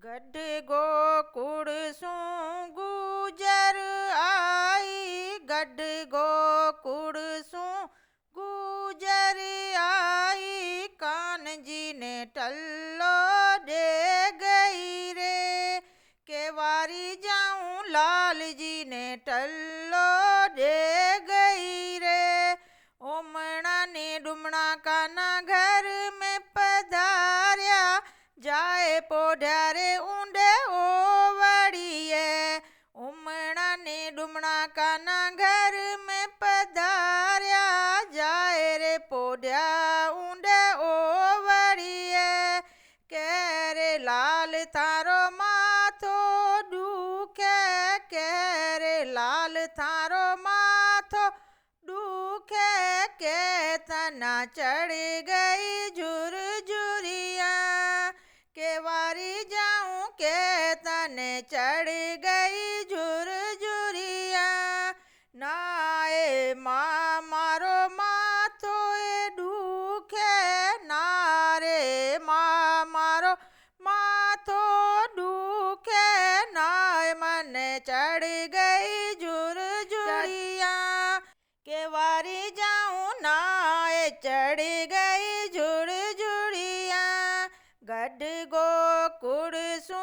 गढ़ गोकुड़ सू गुजर आई, गढ़ गोकुड़ सू गुजर आई, कान जी ने टल्लो दे गई रे, केवारी जाऊं लाल जी ने टल्लो दे गई रे। ओमणा ने डुमणा काना घर में पधार्या, जाए पोढ़्यारे ऊंडे ओवड़िए। उमणा ने डुमणा काना घर में पधार्या, जाए रे पोढ़्या ऊंडे ओवड़िए। कह रे लाल थारो माथो दुखे, कह रे लाल थारो माथो दुखे, के तना चढ़ गई झुरझुरिया, केवारी जाऊं के तने चढ़ गई झुरझुरिया। नाए माँ मारो माथो ए दुखे, नारे माँ मारो माथो दुखे, नाय मने चढ़ गई झुरझुरिया, केवारी जाऊं नाए चढ़ गई झुरझुरिया। गढ़ गोकुड़ सू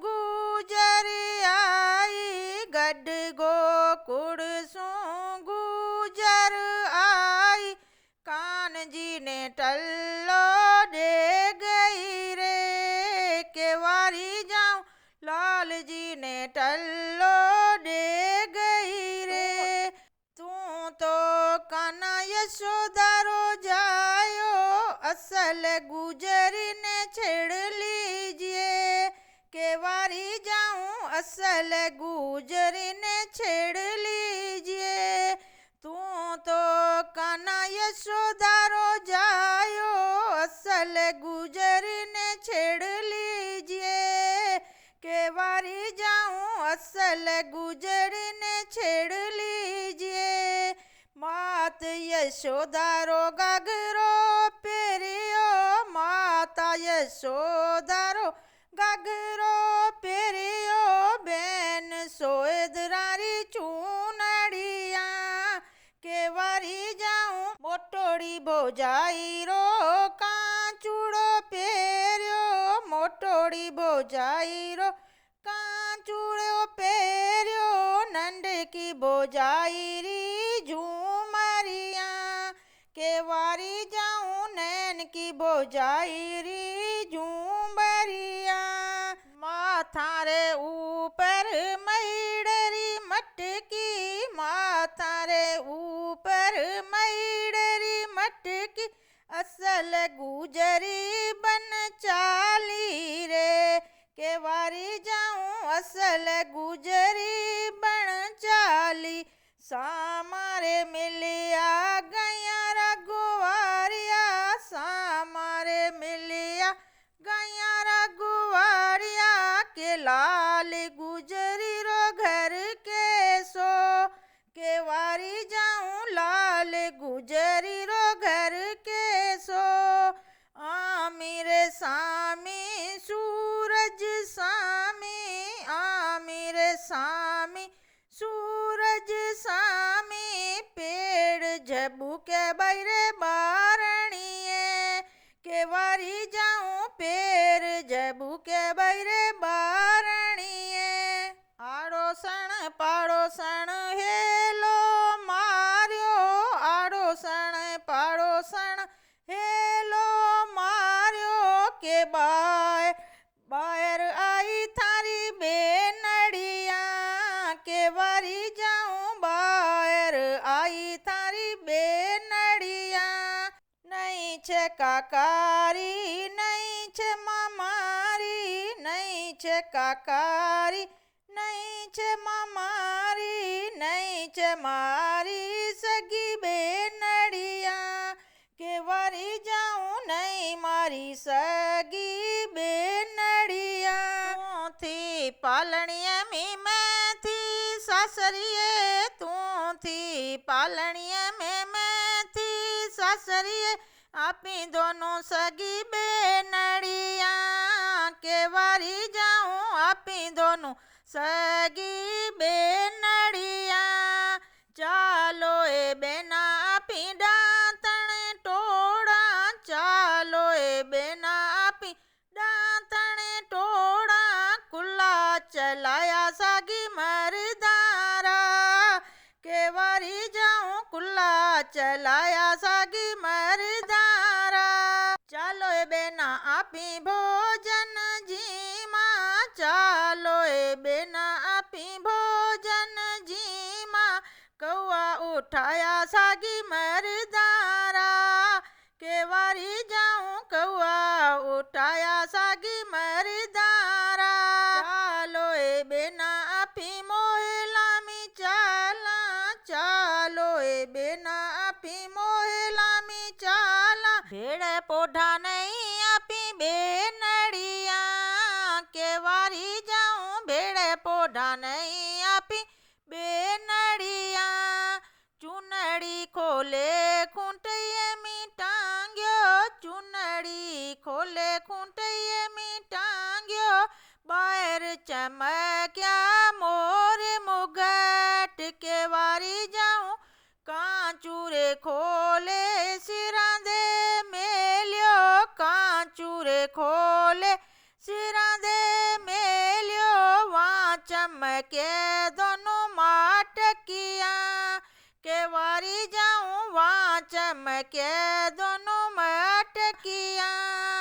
गुजर आई, गढ़ गोकुड़ सू गुजर आई, कान जी ने टल्लो दे गई रे, केवारी जाऊं लाल जी ने टल्लो दे गई रे। तू तो काना यशोदारो जायो, असल गुजरी ने छेड़ लीजिए, केवारी जाऊं असल गुजरी ने छेड़ लीजिए। तू तो काना यशोदारो जायो, असल गुजरी ने छेड़ लीजिए, केवारी जाऊं असल गुजरी ने छेड़ लीजिए। मात यशोदारो गागरो पेरियो, माता यशोदारो गागरो पेरियो, बेन सोएदरारी चूनड़िया, केवारी जाऊं मोटोड़ी भोजाई रो कांचूड़ो पेरियो, मोटोड़ी भोजाई रो कांचूड़ो पेरियो, नंढकी भोजाई री झूमरिया, केवारी जाऊं नैन की भोजाई री झूमरिया। माथा रे ऊपर मैडरी मटकी, माथा रे ऊपर मैडरी मटकी, असल गुजरी बन चाली रे, केवारी जाऊं असल गुजरी बन चाली। सामारे मिलिया गया रघुवारिया, सामारे मिलिया गया रघुवारिया, के लाल गुजरी रो घर के सो, केवारी जाऊं लाल गुजरी रो घर के सो। आमिरे सामी सूरज सामी, आमिरे सामी सूरज सामी, पेड़ जबू के बैरे बारणिए, केवारी जाऊं पेड़ जबू के बैरे बारणिए। आड़ोसण पाड़ोसण हेलो मार्यो, आड़ोसण पाड़ोसण हेलो मार्यो, के बायर आई थारी बेनड़िया, केवारी जाऊं बायर आई थारी बेनड़िया। नहीं छे काकारी नहीं छे मामारी, नहीं छे काकारी नहीं छे मामारी, नहीं छे मारी सगी बेनड़िया, केवारी जाऊं नहीं मारी सगी बेनड़िया। तू थी पालनिया में मैं थी सासरिये, तू थी पालनिया में मैं थी सासरिये, आपी दोनों सगी बेनड़िया, केवारी जाऊं दोनों सगी बेनड़िया। चालो ए बेना आपी डांतणे टोड़ा, चालो ए बेना आपी डांतणे टोड़ा। कुल्ला चलाया सागी मरदारा, के वारी जाऊं कुल्ला चलाया सागी मरदारा। चालो ए बेना आपी भोजन जीमा, चालो ए बेना आपी भोजन जीमा। कौआ उठाया सागी मरदारा, के वारी जाऊं कौआ उठाया सागी मरदारा। चालो ए बेना आपी मोहलामी चाला, चालो ए बेना आपी मोहलामी चाला। भेड़ पोढ़ा नहीं आपी बेनड़िया, के वारी जाऊं भेड़ पोढ़ा नहीं आपी बेनड़िया। चुनड़ी खोले खूंटइये में टांग्यो, चुनड़ी खोले खूंटइये में टांग्यो। बाहर चमक्या मोर मुगट, के वारी जाऊं कांचूरे खोले सिरां दे मेलियो, कांचूरे खोले सिरां दे मेलियो। वहाँ चमके दोनों माटकिया, के वारी जाऊं वहाँ चमके दोनों माटकिया।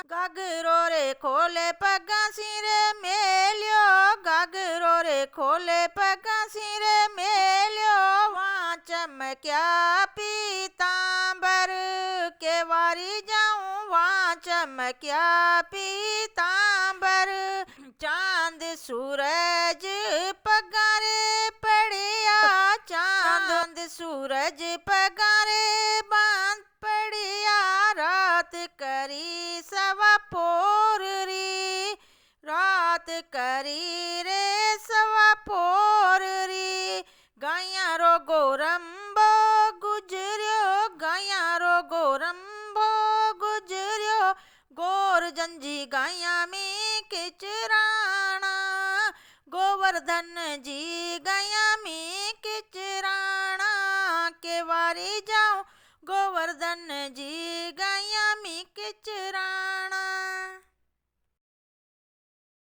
घाघरो रे खोले पगा सिरे मेलियो, घाघरो रे खोले पगा सिरे मेलियो। वहाँ चमक्या पीतांबर, के वारी जाऊं वहाँ चमक्या पीतांबर। चांद सूरज पगारे पड़िया, चांद सूरज पगारे बांध पड़िया। रात करी सवा पोर री, रात करी रे सवा पोर री। गाया रो गोरंबो गुजरियो, गाया रो गोरंबो गुजरियो। गोर जंजी गाया में किचराना, गोवर्धन जी गाया में किचराना। के वारी जाऊं गोवर्धन जी गाया में किचराना।